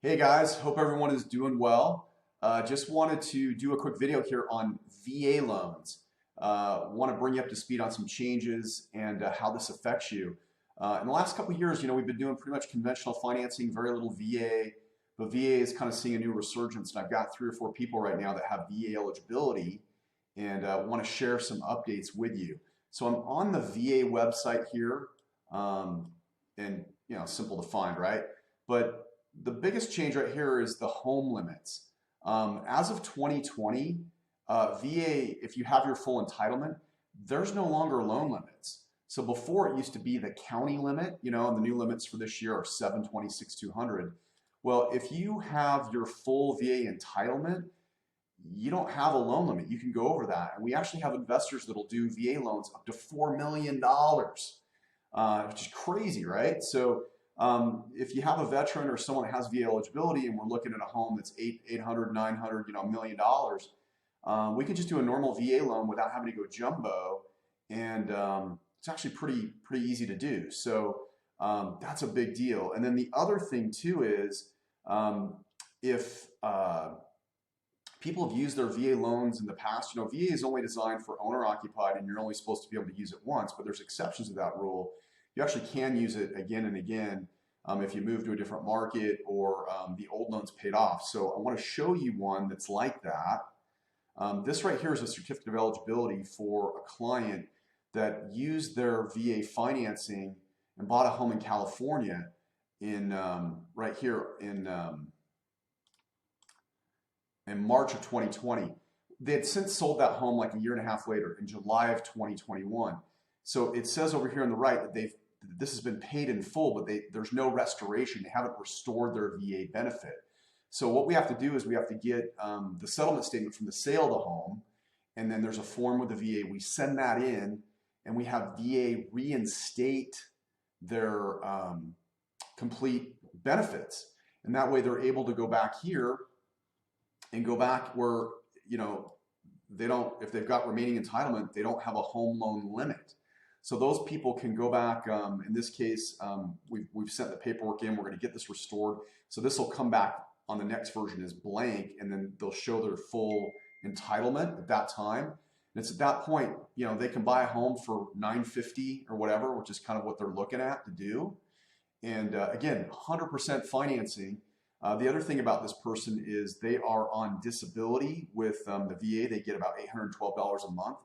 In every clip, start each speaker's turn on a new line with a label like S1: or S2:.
S1: Hey guys, hope everyone is doing well. Just wanted to do a quick video here on VA loans. Want to bring you up to speed on some changes and how this affects you. In the last couple of years, we've been doing pretty much conventional financing, very little VA, but VA is kind of seeing a new resurgence. And I've got 3 or 4 people right now that have VA eligibility and want to share some updates with you. So I'm on the VA website here, and simple to find, right? But the biggest change right here is the home limits. As of 2020, VA, if you have your full entitlement, there's no longer loan limits. So before it used to be the county limit, and the new limits for this year are 726,200. Well, if you have your full VA entitlement, you don't have a loan limit. You can go over that. And we actually have investors that'll do VA loans up to $4 million, which is crazy, right? So if you have a veteran or someone that has VA eligibility and we're looking at a home that's 800, 900, $1 million, we could just do a normal VA loan without having to go jumbo, and it's actually pretty easy to do. So that's a big deal. And then the other thing too is if people have used their VA loans in the past, VA is only designed for owner occupied and you're only supposed to be able to use it once, but there's exceptions to that rule. You actually can use it again and again if you move to a different market or the old loan's paid off. So I want to show you one that's like that. This right here is a certificate of eligibility for a client that used their VA financing and bought a home in California in right here in March of 2020. They had since sold that home like a year and a half later in July of 2021. So it says over here on the right that this has been paid in full, but there's no restoration. They haven't restored their VA benefit. So what we have to do is we have to get the settlement statement from the sale of the home, and then there's a form with the VA. We send that in, and we have VA reinstate their complete benefits. And that way they're able to go back here and go back where, they don't, if they've got remaining entitlement, they don't have a home loan limit. So those people can go back. In this case, we've sent the paperwork in. We're going to get this restored. So this will come back on the next version as blank, and then they'll show their full entitlement at that time. And it's at that point, they can buy a home for $950 or whatever, which is kind of what they're looking at to do. And again, 100% financing. The other thing about this person is they are on disability with the VA. They get about $812 a month.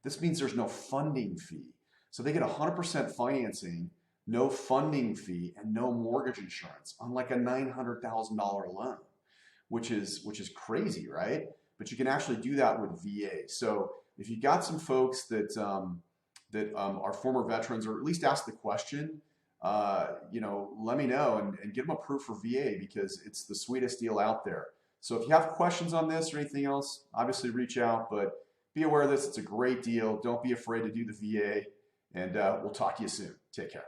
S1: This means there's no funding fee. So they get 100% financing, no funding fee, and no mortgage insurance, unlike a $900,000 loan, which is crazy, right? But you can actually do that with VA. So if you got some folks that are former veterans, or at least ask the question, let me know and get them approved for VA, because it's the sweetest deal out there. So if you have questions on this or anything else, obviously reach out, but be aware of this. It's a great deal. Don't be afraid to do the VA. And we'll talk to you soon. Take care.